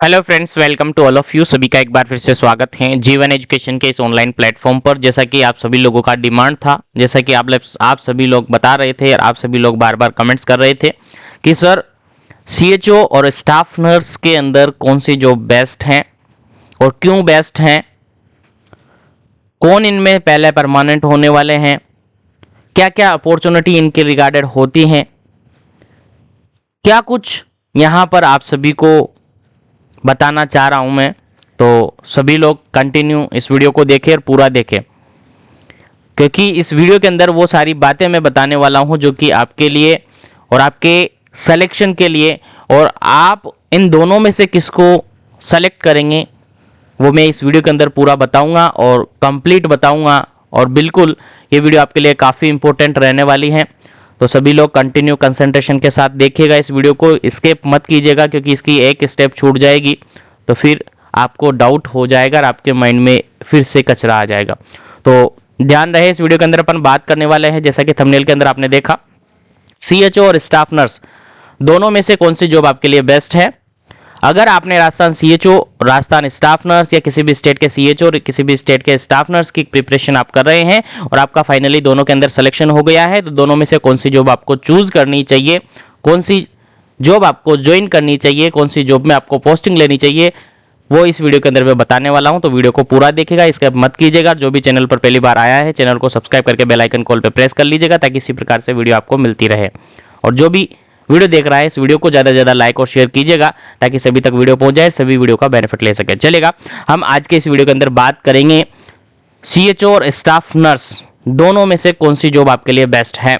Hello friends, welcome to all of you. सभी का एक बार फिर से स्वागत है जीवन एजुकेशन के इस ऑनलाइन प्लेटफॉर्म पर। जैसा कि आप सभी लोगों का डिमांड था, जैसा कि आप सभी लोग बता रहे थे और आप सभी लोग बार बार कमेंट्स कर रहे थे कि सर सीएचओ और स्टाफ नर्स के अंदर कौन सी जॉब बेस्ट हैं और क्यों बेस्ट हैं, कौन इनमें पहले परमानेंट होने वाले हैं, क्या क्या अपॉर्चुनिटी इनके रिगार्डेड होती हैं, क्या कुछ यहाँ पर आप सभी को बताना चाह रहा हूं मैं। तो सभी लोग कंटिन्यू इस वीडियो को देखें और पूरा देखें, क्योंकि इस वीडियो के अंदर वो सारी बातें मैं बताने वाला हूं जो कि आपके लिए और आपके सिलेक्शन के लिए, और आप इन दोनों में से किसको सेलेक्ट करेंगे वो मैं इस वीडियो के अंदर पूरा बताऊंगा और कंप्लीट बताऊंगा। और बिल्कुल ये वीडियो आपके लिए काफ़ी इंपॉर्टेंट रहने वाली है। तो सभी लोग कंटिन्यू कंसंट्रेशन के साथ देखिएगा इस वीडियो को, स्किप मत कीजिएगा, क्योंकि इसकी एक स्टेप छूट जाएगी तो फिर आपको डाउट हो जाएगा और आपके माइंड में फिर से कचरा आ जाएगा। तो ध्यान रहे, इस वीडियो के अंदर अपन बात करने वाले हैं, जैसा कि थंबनेल के अंदर आपने देखा, सीएचओ और स्टाफ नर्स दोनों में से कौन सी जॉब आपके लिए बेस्ट है। अगर आपने Rajasthan CHO, Rajasthan staff nurse या किसी भी स्टेट के सीएचओ और किसी भी स्टेट के स्टाफ नर्स की प्रिपरेशन आप कर रहे हैं और आपका फाइनली दोनों के अंदर सिलेक्शन हो गया है, तो दोनों में से कौन सी जॉब आपको चूज करनी चाहिए, कौन सी जॉब आपको ज्वाइन करनी चाहिए, कौन सी जॉब में आपको पोस्टिंग लेनी चाहिए, वो इस वीडियो के अंदर मैं बताने वाला हूं। तो वीडियो को पूरा देखिएगा, इसका मत कीजिएगा। जो भी चैनल पर पहली बार आया है, चैनल को सब्सक्राइब करके बेल आइकन कॉल पे प्रेस कर लीजिएगा, ताकि इसी प्रकार से वीडियो आपको मिलती रहे। और जो भी वीडियो देख रहा है, इस वीडियो को ज़्यादा से ज़्यादा लाइक और शेयर कीजिएगा, ताकि सभी तक वीडियो पहुंच जाए, सभी वीडियो का बेनिफिट ले सके। चलेगा, हम आज के इस वीडियो के अंदर बात करेंगे सीएचओ और स्टाफ नर्स दोनों में से कौन सी जॉब आपके लिए बेस्ट है,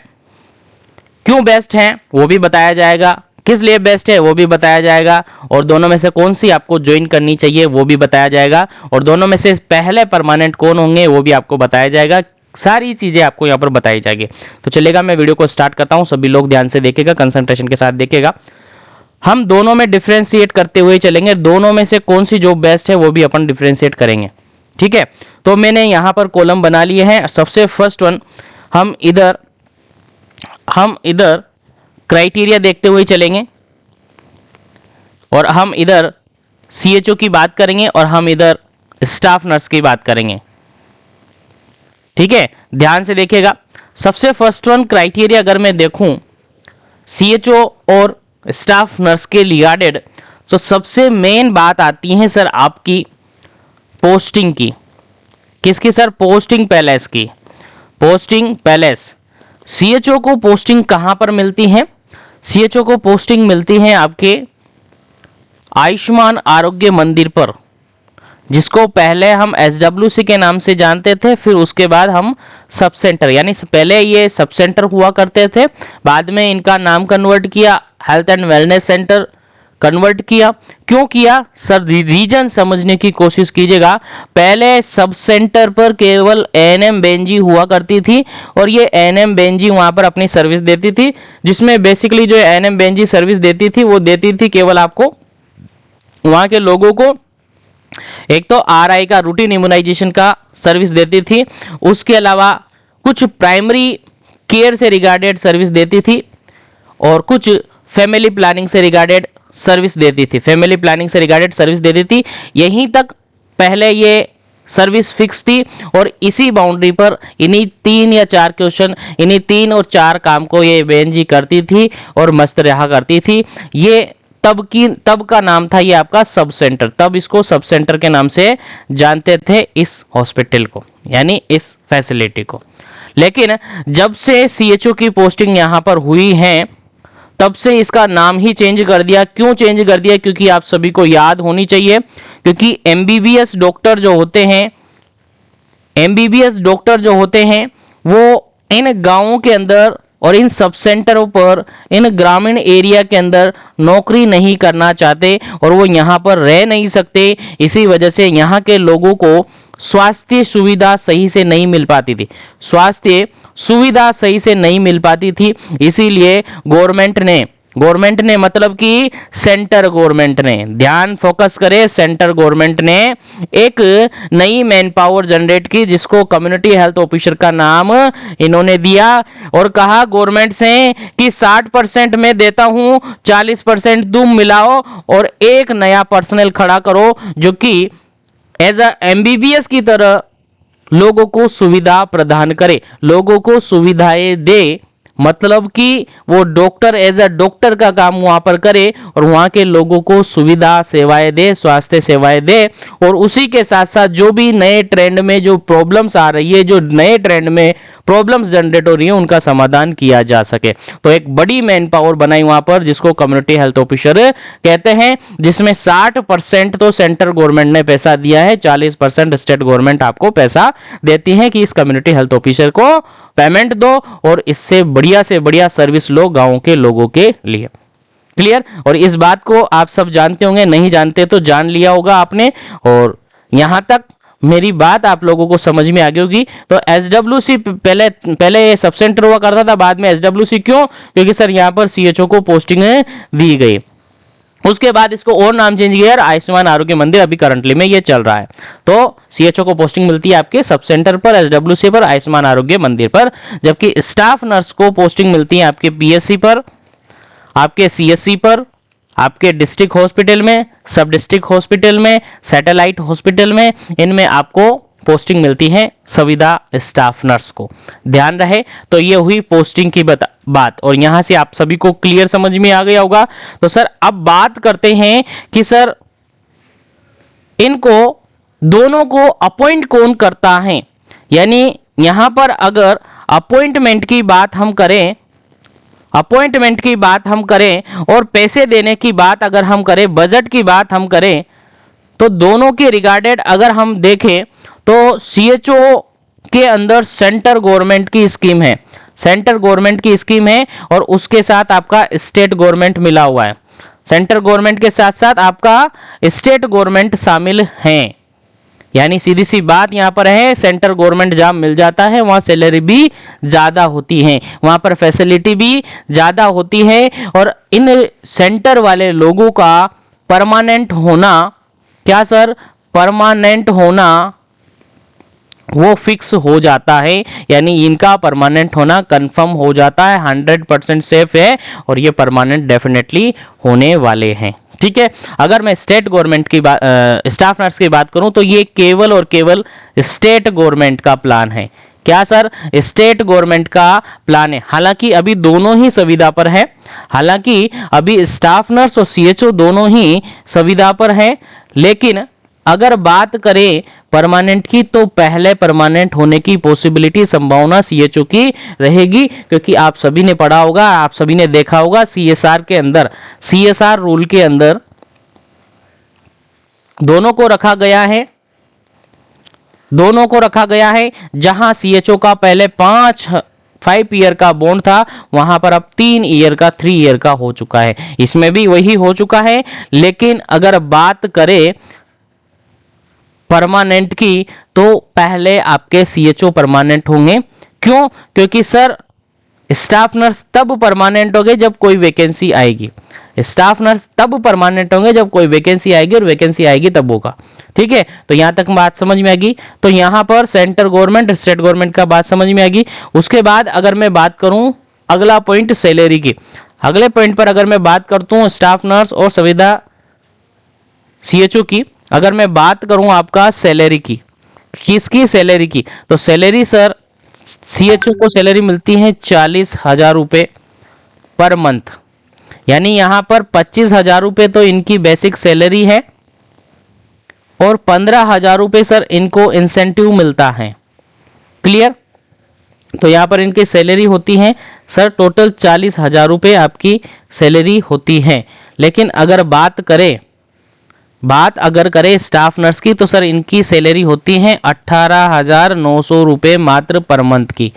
क्यों बेस्ट है वो भी बताया जाएगा, किस लिए बेस्ट है वो भी बताया जाएगा, और दोनों में से कौन सी आपको ज्वाइन करनी चाहिए वो भी बताया जाएगा, और दोनों में से पहले परमानेंट कौन होंगे वो भी आपको बताया जाएगा। सारी चीजें आपको यहाँ पर बताई जाएगी। तो चलेगा, मैं वीडियो को स्टार्ट करता हूँ, सभी लोग ध्यान से देखेगा, कंसंट्रेशन के साथ देखेगा। हम दोनों में डिफ्रेंशिएट करते हुए चलेंगे, दोनों में से कौन सी जॉब बेस्ट है वो भी अपन डिफ्रेंशिएट करेंगे। ठीक है, तो मैंने यहाँ पर कॉलम बना लिए हैं। सबसे फर्स्ट वन हम इधर क्राइटेरिया देखते हुए चलेंगे, और हम इधर सीएचओ की बात करेंगे और हम इधर स्टाफ नर्स की बात करेंगे। ठीक है, ध्यान से देखिएगा। सबसे फर्स्ट वन क्राइटेरिया अगर मैं देखूं सीएचओ और स्टाफ नर्स के रिगार्डेड, तो सबसे मेन बात आती है सर आपकी पोस्टिंग की। किसकी सर? पोस्टिंग पैलेस की। Posting palace. सीएचओ को पोस्टिंग कहां पर मिलती है? सीएचओ को पोस्टिंग मिलती है आपके आयुष्मान आरोग्य मंदिर पर, जिसको पहले हम एसडब्ल्यूसी के नाम से जानते थे, फिर उसके बाद हम सब सेंटर, यानी पहले ये सब सेंटर हुआ करते थे, बाद में इनका नाम कन्वर्ट किया, health and wellness centre convert किया। क्यों किया सर? रीजन समझने की कोशिश कीजिएगा। पहले सब सेंटर पर केवल एएनएम बेंजी हुआ करती थी, और ये एएनएम बेंजी वहां पर अपनी सर्विस देती थी, जिसमें बेसिकली जो एएनएम बेंजी सर्विस देती थी वो देती थी केवल आपको वहां के लोगों को एक तो आरआई का रूटीन इम्यूनाइजेशन का सर्विस देती थी, उसके अलावा कुछ प्राइमरी केयर से रिगार्डेड सर्विस देती थी, और कुछ फैमिली प्लानिंग से रिगार्डेड सर्विस देती थी। फैमिली प्लानिंग से रिगार्डेड सर्विस देती थी, यहीं तक पहले ये सर्विस फिक्स थी, और इसी बाउंड्री पर इन्हीं 3 या 4 क्वेश्चन, इन्हीं 3 और 4 काम को ये बेंजी करती थी और मस्त रहा करती थी। ये तब का नाम था ये आपका सब सेंटर, तब इसको सब सेंटर के नाम से जानते थे इस हॉस्पिटल को, यानी इस फैसिलिटी को। लेकिन जब से सीएचओ की पोस्टिंग यहां पर हुई है, तब से इसका नाम ही चेंज कर दिया। क्यों चेंज कर दिया? क्योंकि आप सभी को याद होनी चाहिए, क्योंकि एमबीबीएस डॉक्टर जो होते हैं, एमबीबीएस डॉक्टर जो होते हैं वो इन गांवों के अंदर और इन सब सेंटरों पर, इन ग्रामीण एरिया के अंदर नौकरी नहीं करना चाहते, और वो यहाँ पर रह नहीं सकते। इसी वजह से यहाँ के लोगों को स्वास्थ्य सुविधा सही से नहीं मिल पाती थी, स्वास्थ्य सुविधा सही से नहीं मिल पाती थी। इसीलिए गवर्नमेंट ने मतलब कि सेंटर गवर्नमेंट ने, ध्यान फोकस करें, सेंटर गवर्नमेंट ने एक नई मैन पावर जनरेट की जिसको कम्युनिटी हेल्थ ऑफिसर का नाम इन्होंने दिया और कहा गवर्नमेंट से कि 60% में देता हूं, 40% तुम मिलाओ और एक नया पर्सनल खड़ा करो जो कि एज अ एमबीबीएस की तरह लोगों को सुविधा प्रदान करे, लोगों को सुविधाएं दे, मतलब कि वो डॉक्टर एज अ डॉक्टर का काम वहां पर करे और वहां के लोगों को सुविधा सेवाएं दे, स्वास्थ्य सेवाएं दे और उसी के साथ साथ जो भी नए ट्रेंड में जो प्रॉब्लम्स आ रही है, जो नए ट्रेंड में प्रॉब्लम्स जनरेट हो रही है, उनका समाधान किया जा सके। तो एक बड़ी मैन पावर बनाई वहां पर जिसको कम्युनिटी हेल्थ ऑफिसर कहते हैं, जिसमें 60% तो सेंट्रल गवर्नमेंट ने पैसा दिया है, 40% स्टेट गवर्नमेंट आपको पैसा देती है कि इस कम्युनिटी हेल्थ ऑफिसर को पेमेंट दो और इससे बढ़िया से बढ़िया सर्विस लो गांव के लोगों के लिए। क्लियर? और इस बात को आप सब जानते होंगे, नहीं जानते तो जान लिया होगा आपने। और यहां तक मेरी बात आप लोगों को समझ में आ गई होगी। तो एसडब्ल्यूसी पहले सब सेंटर हुआ करता था, बाद में एसडब्ल्यूसी क्यों? क्योंकि सर यहां पर सीएचओ को पोस्टिंग दी गई, उसके बाद इसको और नाम चेंज किया, आयुष्मान आरोग्य मंदिर अभी करंटली में ये चल रहा है। तो सीएचओ को पोस्टिंग मिलती है आपके सब सेंटर पर, एसडब्ल्यूसी पर, आयुष्मान आरोग्य मंदिर पर, जबकि स्टाफ नर्स को पोस्टिंग मिलती है आपके पीएससी पर, आपके सीएससी पर, आपके डिस्ट्रिक्ट हॉस्पिटल में, सब डिस्ट्रिक्ट हॉस्पिटल में, सैटेलाइट हॉस्पिटल में, इनमें आपको पोस्टिंग मिलती है संविदा स्टाफ नर्स को। ध्यान रहे। तो ये हुई पोस्टिंग की बात और यहां से आप सभी को क्लियर समझ में आ गया होगा। तो सर अब बात करते हैं कि सर इनको दोनों को अपॉइंट कौन करता है, यानी यहां पर अगर अपॉइंटमेंट की बात हम करें, अपॉइंटमेंट की बात हम करें और पैसे देने की बात अगर हम करें, बजट की बात हम करें, तो दोनों के रिगार्डेड अगर हम देखें तो सीएचओ के अंदर सेंटर गवर्नमेंट की स्कीम है, सेंटर गवर्नमेंट की स्कीम है और उसके साथ आपका स्टेट गवर्नमेंट मिला हुआ है। सेंटर गवर्नमेंट के साथ साथ आपका स्टेट गवर्नमेंट शामिल हैं, यानी सीधी सी बात यहां पर है, सेंटर गवर्नमेंट जहां मिल जाता है वहां सैलरी भी ज्यादा होती है, वहां पर फैसिलिटी भी ज्यादा होती है और इन सेंटर वाले लोगों का परमानेंट होना, क्या सर, परमानेंट होना वो फिक्स हो जाता है, यानी इनका परमानेंट होना कंफर्म हो जाता है, 100% सेफ है और ये परमानेंट डेफिनेटली होने वाले हैं। ठीक है। अगर मैं स्टेट गवर्नमेंट की बात, स्टाफ नर्स की बात करूं तो ये केवल और केवल स्टेट गवर्नमेंट का प्लान है। क्या सर? स्टेट गवर्नमेंट का प्लान है। हालांकि अभी दोनों ही संविदा पर है, हालांकि अभी स्टाफ नर्स और सीएचओ दोनों ही संविदा पर है, लेकिन अगर बात करें परमानेंट की तो पहले परमानेंट होने की पॉसिबिलिटी, संभावना सीएचओ की रहेगी, क्योंकि आप सभी ने पढ़ा होगा, आप सभी ने देखा होगा सीएसआर के अंदर, सीएसआर रूल के अंदर दोनों को रखा गया है, दोनों को रखा गया है। जहां सीएचओ का पहले 5 ईयर का बॉन्ड था, वहां पर अब 3 ईयर का हो चुका है, इसमें भी वही हो चुका है। लेकिन अगर बात करें परमानेंट की तो पहले आपके सीएचओ परमानेंट होंगे। क्यों? क्योंकि सर स्टाफ नर्स तब परमानेंट होंगे जब कोई वैकेंसी आएगी, स्टाफ नर्स तब परमानेंट होंगे जब कोई वैकेंसी आएगी और वैकेंसी आएगी तब होगा। ठीक है, तो यहां तक बात समझ में आएगी। तो यहां पर सेंटर गवर्नमेंट, स्टेट गवर्नमेंट का बात समझ में आएगी। उसके बाद अगर मैं बात करूं अगला पॉइंट सैलरी की, अगले पॉइंट पर अगर मैं बात करता हूं स्टाफ नर्स और संविदा सीएचओ की, अगर मैं बात करूं आपका सैलरी की, किसकी सैलरी की, तो सैलरी सर सीएचओ को सैलरी मिलती है 40,000 रुपए पर मंथ, यानी यहां पर 25,000 रुपए तो इनकी बेसिक सैलरी है और 15,000 रुपए सर इनको इंसेंटिव मिलता है। क्लियर? तो यहां पर इनकी सैलरी होती है सर टोटल 40,000 रुपए आपकी सैलरी होती है। लेकिन अगर बात अगर करें स्टाफ नर्स की तो सर इनकी सैलरी होती है 18,900 रुपए मात्र पर मंथ की,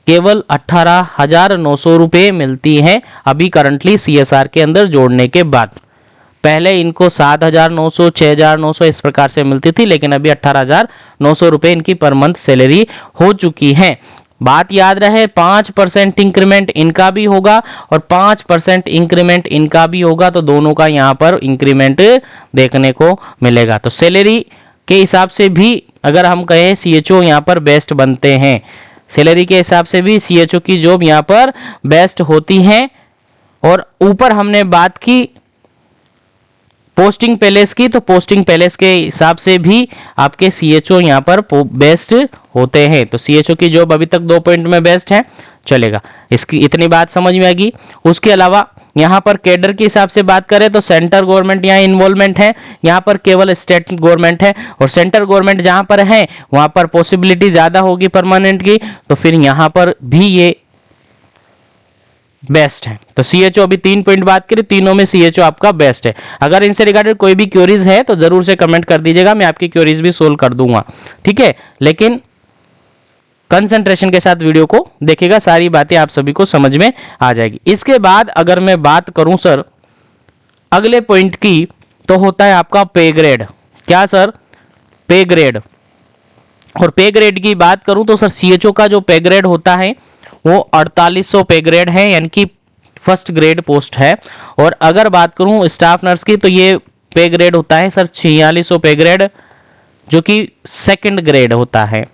केवल 18,900 रुपए मिलती है अभी करंटली सीएसआर के अंदर जोड़ने के बाद। पहले इनको 7,900, 6,900 इस प्रकार से मिलती थी, लेकिन अभी 18,900 रुपए इनकी पर मंथ सैलरी हो चुकी है। बात याद रहे, 5% इंक्रीमेंट इनका भी होगा और 5% इंक्रीमेंट इनका भी होगा, तो दोनों का यहाँ पर इंक्रीमेंट देखने को मिलेगा। तो सैलरी के हिसाब से भी अगर हम कहें सीएचओ यहाँ पर बेस्ट बनते हैं, सैलरी के हिसाब से भी सीएचओ की जॉब यहाँ पर बेस्ट होती है। और ऊपर हमने बात की पोस्टिंग पैलेस की, तो पोस्टिंग पैलेस के हिसाब से भी आपके सीएचओ यहाँ पर बेस्ट होते हैं। तो सीएचओ की जॉब अभी तक 2 पॉइंट में बेस्ट है, चलेगा, इसकी इतनी बात समझ में आएगी। उसके अलावा यहाँ पर कैडर के हिसाब से बात करें तो सेंटर गवर्नमेंट यहाँ इन्वॉल्वमेंट है, यहाँ पर केवल स्टेट गवर्नमेंट है, और सेंटर गवर्नमेंट जहाँ पर है वहाँ पर पॉसिबिलिटी ज़्यादा होगी परमानेंट की, तो फिर यहाँ पर भी ये बेस्ट है। तो सीएचओ अभी 3 पॉइंट बात करें, तीनों में सीएचओ आपका बेस्ट है। अगर इनसे रिगार्डेड कोई भी क्वेरीज है तो जरूर से कमेंट कर दीजिएगा, मैं आपकी क्वेरीज भी सोल्व कर दूंगा, ठीक है। लेकिन कंसंट्रेशन के साथ वीडियो को देखिएगा, सारी बातें आप सभी को समझ में आ जाएगी। इसके बाद अगर मैं बात करूं सर अगले पॉइंट की, तो होता है आपका पे ग्रेड। क्या सर? पे ग्रेड। और पे ग्रेड की बात करूं तो सर सीएचओ का जो पे ग्रेड होता है वो 4800 पे ग्रेड है, यानी कि फर्स्ट ग्रेड पोस्ट है। और अगर बात करूं स्टाफ नर्स की तो ये पे ग्रेड होता है सर 4600 पे ग्रेड, जो कि सेकंड ग्रेड होता है।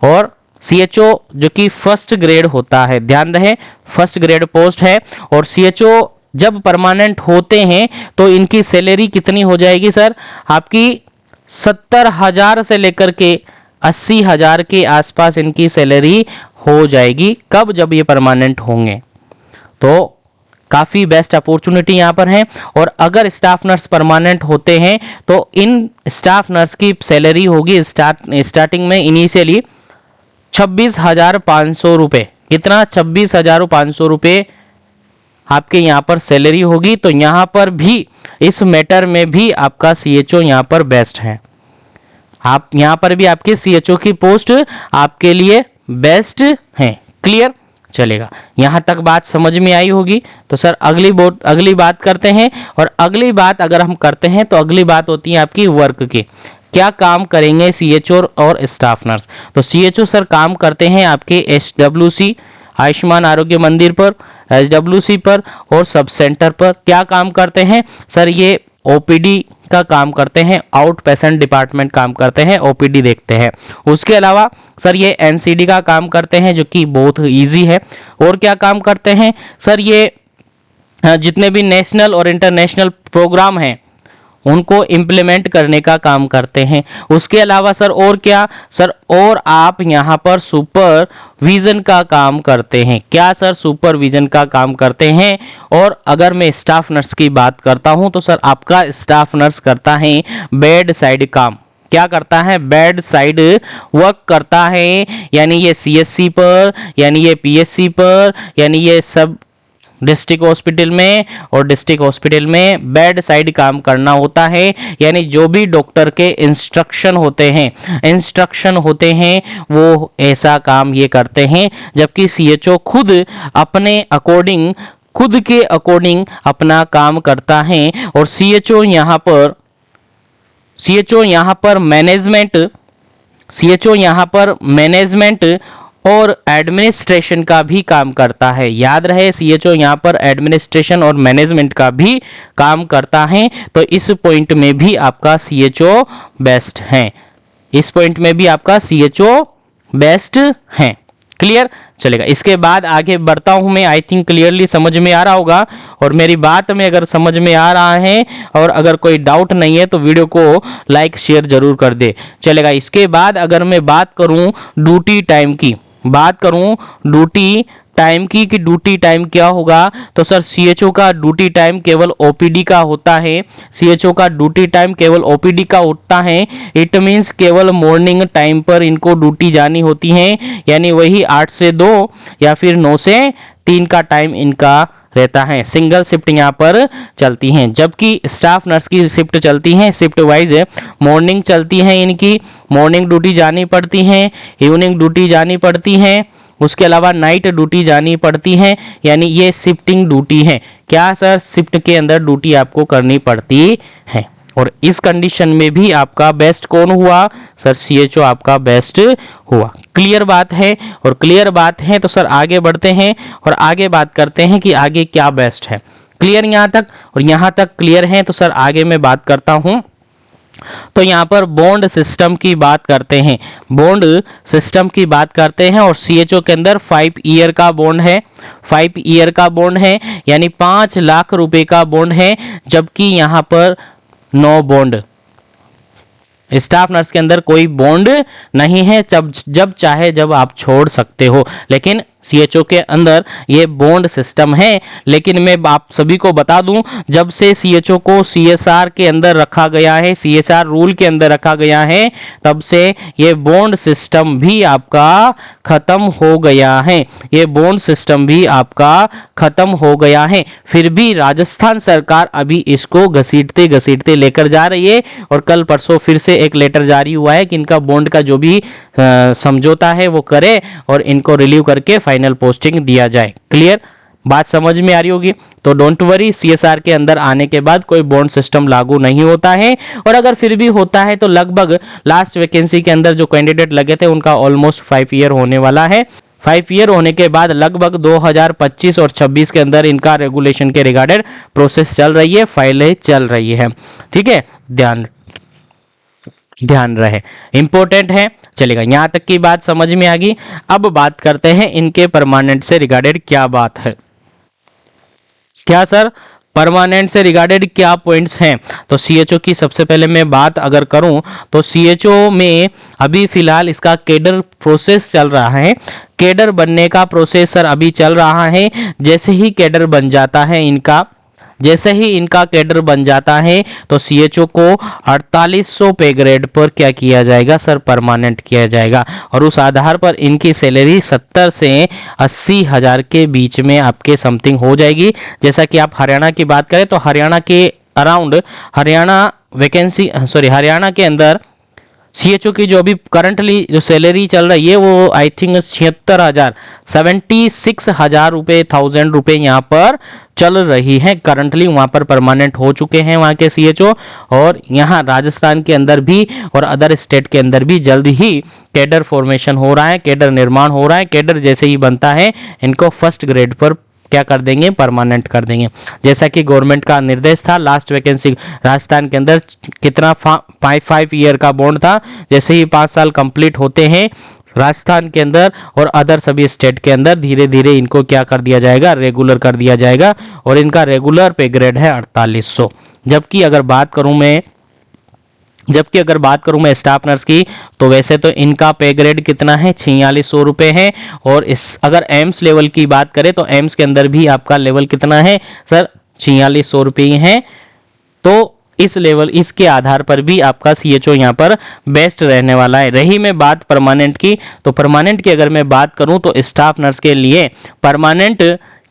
और सीएचओ जो कि फर्स्ट ग्रेड होता है, ध्यान रहे फर्स्ट ग्रेड पोस्ट है। और सीएचओ जब परमानेंट होते हैं तो इनकी सैलरी कितनी हो जाएगी सर? आपकी 70,000 से लेकर के 80,000 के आसपास इनकी सैलरी हो जाएगी। कब? जब ये परमानेंट होंगे। तो काफ़ी बेस्ट अपॉर्चुनिटी यहाँ पर है। और अगर स्टाफ नर्स परमानेंट होते हैं तो इन स्टाफ नर्स की सैलरी होगी स्टार्टिंग में इनिशियली 26,500 रुपये। कितना? 26,500 रुपये आपके यहाँ पर सैलरी होगी। तो यहाँ पर भी इस मैटर में भी आपका सीएचओ यहाँ पर बेस्ट है। आप यहाँ पर भी आपकी सीएचओ की पोस्ट आपके लिए बेस्ट है। क्लियर? चलेगा, यहाँ तक बात समझ में आई होगी। तो सर अगली बात करते हैं। और अगली बात अगर हम करते हैं तो अगली बात होती है आपकी वर्क की। क्या काम करेंगे सीएचओ और स्टाफ नर्स? तो सीएचओ सर काम करते हैं आपके एचडब्ल्यूसी आयुष्मान आरोग्य मंदिर पर, एचडब्ल्यूसी पर और सब सेंटर पर। क्या काम करते हैं सर? ये ओपीडी का काम करते हैं, आउट पेशेंट डिपार्टमेंट काम करते हैं, ओपीडी देखते हैं। उसके अलावा सर ये एनसीडी का काम करते हैं, जो कि बहुत इजी है। और क्या काम करते हैं सर? ये जितने भी नेशनल और इंटरनेशनल प्रोग्राम हैं उनको इम्प्लीमेंट करने का काम करते हैं। उसके अलावा सर और क्या सर? और आप यहाँ पर सुपरविजन का काम करते हैं। क्या सर? सुपरविजन का काम करते हैं। और अगर मैं स्टाफ नर्स की बात करता हूँ तो सर आपका स्टाफ नर्स करता है बेड साइड काम। क्या करता है? बेड साइड वर्क करता है, यानी ये सीएससी पर, यानी ये पीएससी पर, यानी ये सब डिस्ट्रिक्ट हॉस्पिटल में और डिस्ट्रिक्ट हॉस्पिटल में बेड साइड काम करना होता है। यानी जो भी डॉक्टर के इंस्ट्रक्शन होते हैं वो ऐसा काम ये करते हैं। जबकि सीएचओ खुद के अकॉर्डिंग अपना काम करता है। और सीएचओ यहाँ पर मैनेजमेंट और एडमिनिस्ट्रेशन का भी काम करता है। याद रहे सीएचओ यहाँ पर एडमिनिस्ट्रेशन और मैनेजमेंट का भी काम करता है। तो इस पॉइंट में भी आपका सीएचओ बेस्ट है। इस पॉइंट में भी आपका सीएचओ बेस्ट है। क्लियर? चलेगा। इसके बाद आगे बढ़ता हूं मैं। आई थिंक क्लियरली समझ में आ रहा होगा। और मेरी बात में अगर समझ में आ रहा है और अगर कोई डाउट नहीं है तो वीडियो को लाइक शेयर जरूर कर दे। चलेगा। इसके बाद अगर मैं बात करूं ड्यूटी टाइम की, कि ड्यूटी टाइम क्या होगा, तो सर सीएचओ का ड्यूटी टाइम केवल ओपीडी का होता है। सीएचओ का ड्यूटी टाइम केवल ओपीडी का होता है। इट मींस केवल मॉर्निंग टाइम पर इनको ड्यूटी जानी होती है, यानी वही 8 से 2 या फिर 9 से 3 का टाइम इनका रहता है। सिंगल शिफ्ट यहाँ पर चलती हैं। जबकि स्टाफ नर्स की शिफ्ट चलती हैं, शिफ्ट वाइज मॉर्निंग चलती है, इनकी मॉर्निंग ड्यूटी जानी पड़ती है, इवनिंग ड्यूटी जानी पड़ती है, उसके अलावा नाइट ड्यूटी जानी पड़ती है। यानी ये शिफ्टिंग ड्यूटी है। क्या सर? शिफ्ट के अंदर ड्यूटी आपको करनी पड़ती है। और इस कंडीशन में भी आपका बेस्ट कौन हुआ सर? सीएचओ आपका बेस्ट हुआ। क्लियर बात है? और क्लियर बात है तो सर आगे बढ़ते हैं और आगे बात करते हैं कि आगे क्या बेस्ट है। क्लियर यहाँ तक? और यहाँ तक क्लियर है तो सर आगे मैं बात करता हूं। तो यहाँ पर बॉन्ड सिस्टम की बात करते हैं, बॉन्ड सिस्टम की बात करते हैं और सीएचओ के अंदर 5 ईयर का बॉन्ड है, 5 ईयर का बॉन्ड है, यानी 5 लाख रुपए का बॉन्ड है। जबकि यहाँ पर नो बॉन्ड, स्टाफ नर्स के अंदर कोई बॉन्ड नहीं है, जब चाहे जब आप छोड़ सकते हो। लेकिन सीएचओ के अंदर ये बॉन्ड सिस्टम है। लेकिन मैं आप सभी को बता दूं, जब से सीएचओ को सीएसआर के अंदर रखा गया है, सीएसआर रूल के अंदर रखा गया है, तब से ये बॉन्ड सिस्टम भी आपका खत्म हो गया है, ये बॉन्ड सिस्टम भी आपका खत्म हो गया है। फिर भी राजस्थान सरकार अभी इसको घसीटते घसीटते लेकर जा रही है और कल परसों फिर से एक लेटर जारी हुआ है कि इनका बॉन्ड का जो भी समझौता है वो करे और इनको रिलीव करके फाइनल पोस्टिंग दिया जाए। क्लियर बात समझ में आ रही होगी? तो डोंट वरी, सीएसआर के अंदर आने के बाद कोई बॉन्ड सिस्टम लागू नहीं होता है, और अगर फिर भी होता है तो लगभग लास्ट वैकेंसी के अंदर जो कैंडिडेट लगे थे उनका ऑलमोस्ट 5 ईयर होने वाला है। 5 ईयर होने के बाद लगभग 2025 और 26 के अंदर इनका रेगुलेशन के रिगार्डेड प्रोसेस चल रही है, फाइलें चल रही है। ठीक है, ध्यान रहे, इंपॉर्टेंट है। चलेगा, यहां तक की बात समझ में आ गई। अब बात करते हैं इनके परमानेंट से रिगार्डेड क्या बात है। क्या सर परमानेंट से रिगार्डेड क्या पॉइंट्स हैं? तो सीएचओ की सबसे पहले मैं बात अगर करूं तो सीएचओ में अभी फिलहाल इसका कैडर प्रोसेस चल रहा है, कैडर बनने का प्रोसेस सर अभी चल रहा है। जैसे ही कैडर बन जाता है इनका, जैसे ही इनका कैडर बन जाता है तो सीएचओ को 4800 पे ग्रेड पर क्या किया जाएगा सर? परमानेंट किया जाएगा, और उस आधार पर इनकी सैलरी 70 से 80 हजार के बीच में आपके समथिंग हो जाएगी। जैसा कि आप हरियाणा की बात करें तो हरियाणा के अराउंड, हरियाणा के अंदर सीएचओ की जो अभी करंटली जो सैलरी चल रही है वो आई थिंक 76,000 रुपये, 1000 रुपये यहाँ पर चल रही है करंटली। वहाँ पर परमानेंट हो चुके हैं वहाँ के सीएचओ, और यहाँ राजस्थान के अंदर भी और अदर स्टेट के अंदर भी जल्द ही कैडर फॉर्मेशन हो रहा है, कैडर निर्माण हो रहा है। कैडर जैसे ही बनता है इनको फर्स्ट ग्रेड पर क्या कर देंगे? परमानेंट कर देंगे। जैसा कि गवर्नमेंट का निर्देश था, लास्ट वैकेंसी राजस्थान के अंदर कितना 5 ईयर का बॉन्ड था, जैसे ही 5 साल कंप्लीट होते हैं राजस्थान के अंदर और अदर सभी स्टेट के अंदर धीरे धीरे इनको क्या कर दिया जाएगा? रेगुलर कर दिया जाएगा, और इनका रेगुलर पे ग्रेड है 4800। जबकि अगर बात करूं मैं स्टाफ नर्स की, तो वैसे तो इनका पे ग्रेड कितना है? 4600 रुपये है। और इस अगर एम्स लेवल की बात करें तो एम्स के अंदर भी आपका लेवल कितना है सर? 4600 रुपये है। तो इस लेवल, इसके आधार पर भी आपका सीएचओ यहाँ पर बेस्ट रहने वाला है। रही मैं बात परमानेंट की, तो परमानेंट की अगर मैं बात करूं तो स्टाफ नर्स के लिए परमानेंट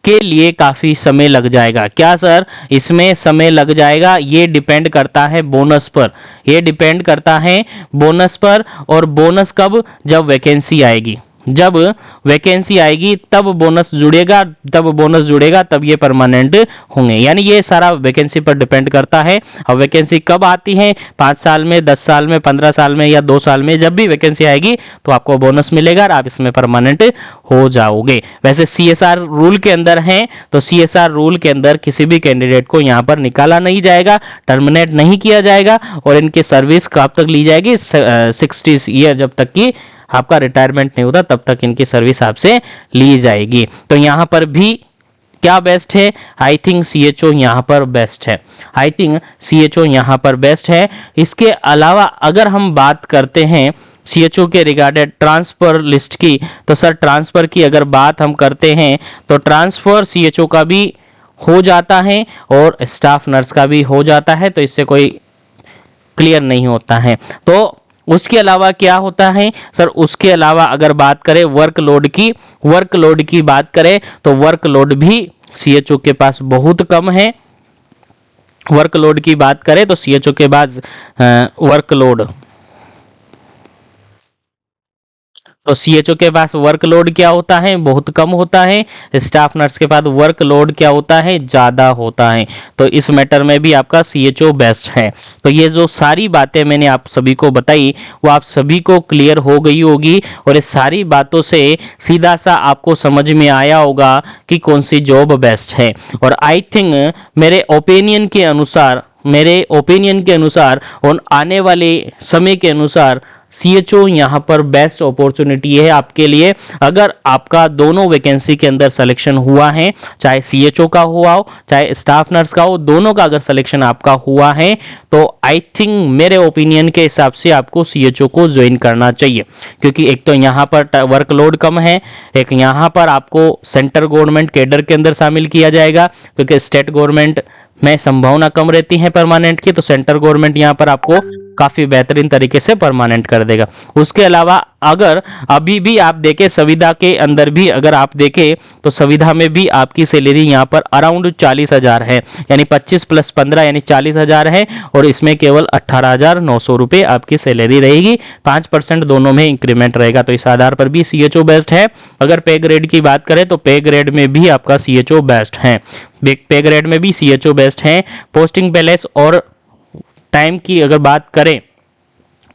के लिए काफ़ी समय लग जाएगा। क्या सर इसमें समय लग जाएगा? ये डिपेंड करता है बोनस पर, ये डिपेंड करता है बोनस पर। और बोनस कब? जब वैकेंसी आएगी, जब वैकेंसी आएगी तब बोनस जुड़ेगा, तब ये परमानेंट होंगे। यानी ये सारा वैकेंसी पर डिपेंड करता है। अब वैकेंसी कब आती है? 5 साल में, 10 साल में, 15 साल में या 2 साल में, जब भी वैकेंसी आएगी तो आपको बोनस मिलेगा और आप इसमें परमानेंट हो जाओगे। वैसे सीएसआर रूल के अंदर है, तो सीएसआर रूल के अंदर किसी भी कैंडिडेट को यहाँ पर निकाला नहीं जाएगा, टर्मिनेट नहीं किया जाएगा, और इनकी सर्विस कब तक ली जाएगी? 60 ईयर, जब तक कि आपका रिटायरमेंट नहीं होता तब तक इनकी सर्विस आपसे ली जाएगी। तो यहाँ पर भी क्या बेस्ट है? आई थिंक सीएचओ यहाँ पर बेस्ट है, आई थिंक सीएचओ यहाँ पर बेस्ट है। इसके अलावा अगर हम बात करते हैं सीएचओ के रिगार्डेड ट्रांसफर लिस्ट की, तो सर ट्रांसफर की अगर बात हम करते हैं तो ट्रांसफर सीएचओ का भी हो जाता है और स्टाफ नर्स का भी हो जाता है, तो इससे कोई क्लियर नहीं होता है। तो उसके अलावा क्या होता है सर? उसके अलावा अगर बात करें वर्कलोड की बात करें तो वर्कलोड भी सीएचओ के पास बहुत कम है। वर्कलोड की बात करें तो सीएचओ के पास तो सीएचओ के पास वर्कलोड क्या होता है, बहुत कम होता है। स्टाफ नर्स के पास वर्कलोड क्या होता है, ज़्यादा होता है। तो इस मैटर में भी आपका सीएचओ बेस्ट है। तो ये जो सारी बातें मैंने आप सभी को बताई वो आप सभी को क्लियर हो गई होगी, और इस सारी बातों से सीधा सा आपको समझ में आया होगा कि कौन सी जॉब बेस्ट है। और आई थिंक मेरे ओपिनियन के अनुसार और आने वाले समय के अनुसार सीएचओ यहाँ पर बेस्ट अपॉर्चुनिटी है आपके लिए। अगर आपका दोनों वैकेंसी के अंदर सिलेक्शन हुआ है, चाहे सीएचओ का हुआ हो चाहे स्टाफ नर्स का हो, दोनों का अगर सिलेक्शन आपका हुआ है तो आई थिंक मेरे ओपिनियन के हिसाब से आपको सीएचओ को ज्वाइन करना चाहिए। क्योंकि एक तो यहाँ पर वर्कलोड कम है, एक यहाँ पर आपको सेंट्रल गवर्नमेंट कैडर के अंदर शामिल किया जाएगा, क्योंकि स्टेट गवर्नमेंट में संभावना कम रहती है परमानेंट की, तो सेंट्रल गवर्नमेंट यहाँ पर आपको काफी बेहतरीन तरीके से परमानेंट कर देगा। उसके अलावा अगर अभी भी आप देखें संविदा के अंदर भी अगर आप देखें तो संविदा में भी आपकी सैलरी यहाँ पर अराउंड 40,000 है, यानी 25 + 15 यानी 40,000 है, और इसमें केवल 18,900 रुपये आपकी सैलरी रहेगी। 5% दोनों में इंक्रीमेंट रहेगा। तो इस आधार पर भी सीएचओ बेस्ट है। अगर पे ग्रेड की बात करें तो पे ग्रेड में भी आपका सीएचओ बेस्ट है, पे ग्रेड में भी सीएचओ बेस्ट है। पोस्टिंग पैलेस और टाइम की अगर बात करें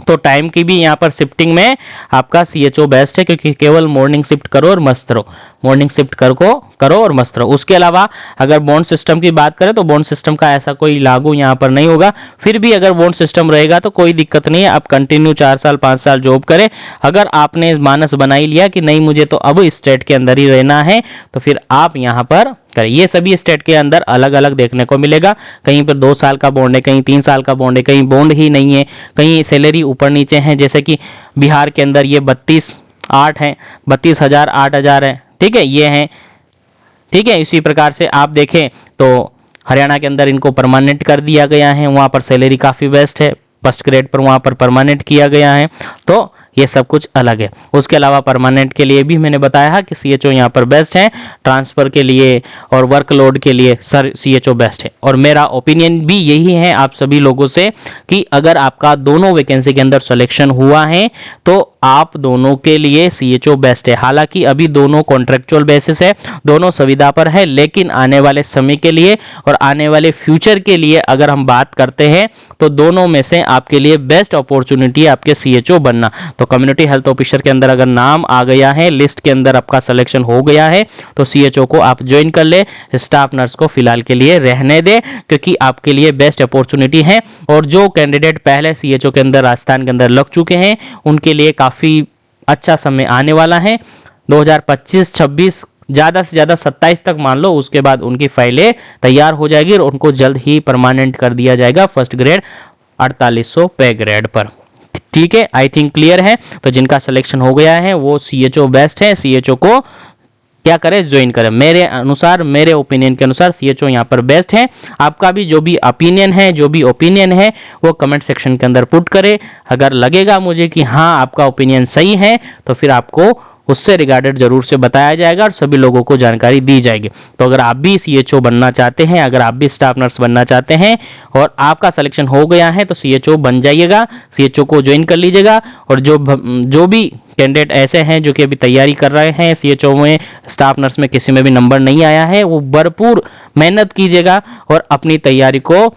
तो टाइम की भी यहाँ पर शिफ्टिंग में आपका सीएचओ बेस्ट है, क्योंकि केवल मॉर्निंग शिफ्ट करो और मस्त रहो, मॉर्निंग शिफ्ट करो और मस्त रहो। उसके अलावा अगर बॉन्ड सिस्टम की बात करें तो बॉन्ड सिस्टम का ऐसा कोई लागू यहाँ पर नहीं होगा। फिर भी अगर बॉन्ड सिस्टम रहेगा तो कोई दिक्कत नहीं है, आप कंटिन्यू 4 साल 5 साल जॉब करें। अगर आपने मानस बना ही लिया कि नहीं मुझे तो अब स्टेट के अंदर ही रहना है, तो फिर आप यहाँ पर करें। ये सभी स्टेट के अंदर अलग अलग देखने को मिलेगा। कहीं पर 2 साल का बॉन्ड है, कहीं 3 साल का बॉन्ड है, कहीं बॉन्ड ही नहीं है, कहीं सैलरी ऊपर नीचे है। जैसे कि बिहार के अंदर ये 32,8 है, 32,000 8,000 है, ठीक है, ये है, ठीक है। इसी प्रकार से आप देखें तो हरियाणा के अंदर इनको परमानेंट कर दिया गया है, वहाँ पर सैलरी काफ़ी बेस्ट है, फर्स्ट ग्रेड पर वहाँ पर परमानेंट किया गया है। तो ये सब कुछ अलग है। उसके अलावा परमानेंट के लिए भी मैंने बताया कि सीएचओ यहाँ पर बेस्ट है, ट्रांसफ़र के लिए और वर्कलोड के लिए सर सीएचओ बेस्ट है। और मेरा ओपिनियन भी यही है आप सभी लोगों से कि अगर आपका दोनों वैकेंसी के अंदर सिलेक्शन हुआ है तो आप दोनों के लिए सीएचओ बेस्ट है। हालांकि अभी दोनों कॉन्ट्रेक्चुअल बेसिस है, दोनों संविदा पर है, लेकिन आने वाले समय के लिए और आने वाले फ्यूचर के लिए अगर हम बात करते हैं तो दोनों में से आपके लिए बेस्ट अपॉर्चुनिटी है आपके सीएचओ बनना। तो कम्युनिटी हेल्थ ऑफिसर के अंदर अगर नाम आ गया है, लिस्ट के अंदर आपका सिलेक्शन हो गया है, तो सीएचओ को आप ज्वाइन कर ले। स्टाफ नर्स को फिलहाल के लिए रहने दे, क्योंकि आपके लिए बेस्ट अपॉर्चुनिटी है। और जो कैंडिडेट पहले सीएचओ के अंदर राजस्थान के अंदर लग चुके हैं उनके लिए काफ़ी अच्छा समय आने वाला है। 2025-26 ज़्यादा से ज़्यादा 27 तक मान लो, उसके बाद उनकी फाइलें तैयार हो जाएगी और उनको जल्द ही परमानेंट कर दिया जाएगा फर्स्ट ग्रेड 4800 पे ग्रेड पर। ठीक है, आई थिंक क्लियर है। तो जिनका सिलेक्शन हो गया है वो सीएचओ बेस्ट है, सीएचओ को क्या करें, ज्वाइन करें। मेरे अनुसार, मेरे ओपिनियन के अनुसार सीएचओ यहाँ पर बेस्ट है। आपका भी जो भी ओपिनियन है, वो कमेंट सेक्शन के अंदर पुट करें। अगर लगेगा मुझे कि हाँ आपका ओपिनियन सही है तो फिर आपको उससे रिगार्डेड जरूर से बताया जाएगा और सभी लोगों को जानकारी दी जाएगी। तो अगर आप भी सीएचओ बनना चाहते हैं, अगर आप भी स्टाफ नर्स बनना चाहते हैं और आपका सिलेक्शन हो गया है तो सीएचओ बन जाइएगा, सीएचओ को ज्वाइन कर लीजिएगा। और जो भी कैंडिडेट ऐसे हैं जो कि अभी तैयारी कर रहे हैं सीएचओ में, स्टाफ नर्स में किसी में भी नंबर नहीं आया है, वो भरपूर मेहनत कीजिएगा और अपनी तैयारी को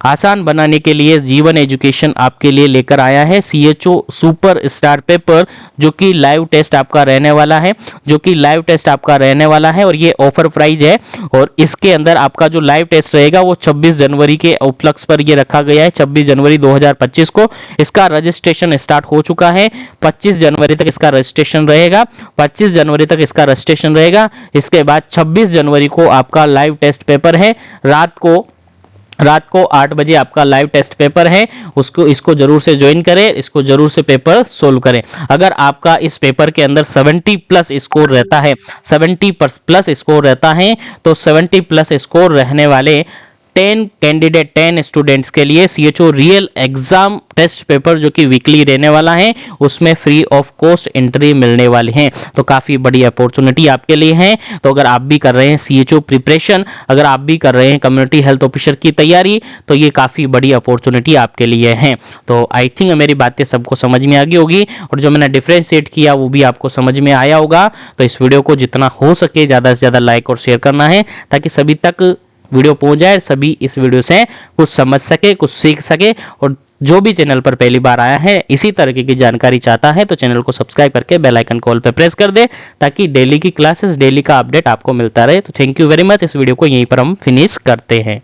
आसान बनाने के लिए जीवन एजुकेशन आपके लिए लेकर आया है सीएचओ सुपर स्टार पेपर, जो कि लाइव टेस्ट आपका रहने वाला है। और ये ऑफर प्राइस है और इसके अंदर आपका जो लाइव टेस्ट रहेगा वो 26 जनवरी के उपलक्ष्य पर ये रखा गया है, 26 जनवरी 2025 को। इसका रजिस्ट्रेशन स्टार्ट हो चुका है, 25 जनवरी तक इसका रजिस्ट्रेशन रहेगा। इसके बाद 26 जनवरी को आपका लाइव टेस्ट पेपर है, रात को 8 बजे आपका लाइव टेस्ट पेपर है। इसको जरूर से ज्वाइन करें, इसको जरूर से पेपर सोल्व करें। अगर आपका इस पेपर के अंदर 70+ स्कोर रहता है, 70+ स्कोर रहता है, तो 70+ स्कोर रहने वाले 10 कैंडिडेट 10 स्टूडेंट्स के लिए CHO real exam test paper जो कि वीकली रहने वाला है उसमें फ्री ऑफ कॉस्ट एंट्री मिलने वाली है। तो काफ़ी बड़ी अपॉर्चुनिटी आपके लिए है। तो अगर आप भी कर रहे हैं CHO प्रिपरेशन, अगर आप भी कर रहे हैं कम्युनिटी हेल्थ ऑफिसर की तैयारी, तो ये काफ़ी बड़ी अपॉर्चुनिटी आपके लिए है। तो आई थिंक मेरी बातें सबको समझ में आ गई होगी और जो मैंने डिफ्रेंशिएट किया वो भी आपको समझ में आया होगा। तो इस वीडियो को जितना हो सके ज़्यादा से ज़्यादा लाइक और शेयर करना है ताकि सभी तक वीडियो पहुंच जाए, सभी इस वीडियो से कुछ समझ सके, कुछ सीख सके। और जो भी चैनल पर पहली बार आया है इसी तरीके की जानकारी चाहता है तो चैनल को सब्सक्राइब करके बेल आइकन कॉल पे प्रेस कर दे ताकि डेली की क्लासेस, डेली का अपडेट आपको मिलता रहे। तो थैंक यू वेरी मच। इस वीडियो को यहीं पर हम फिनिश करते हैं।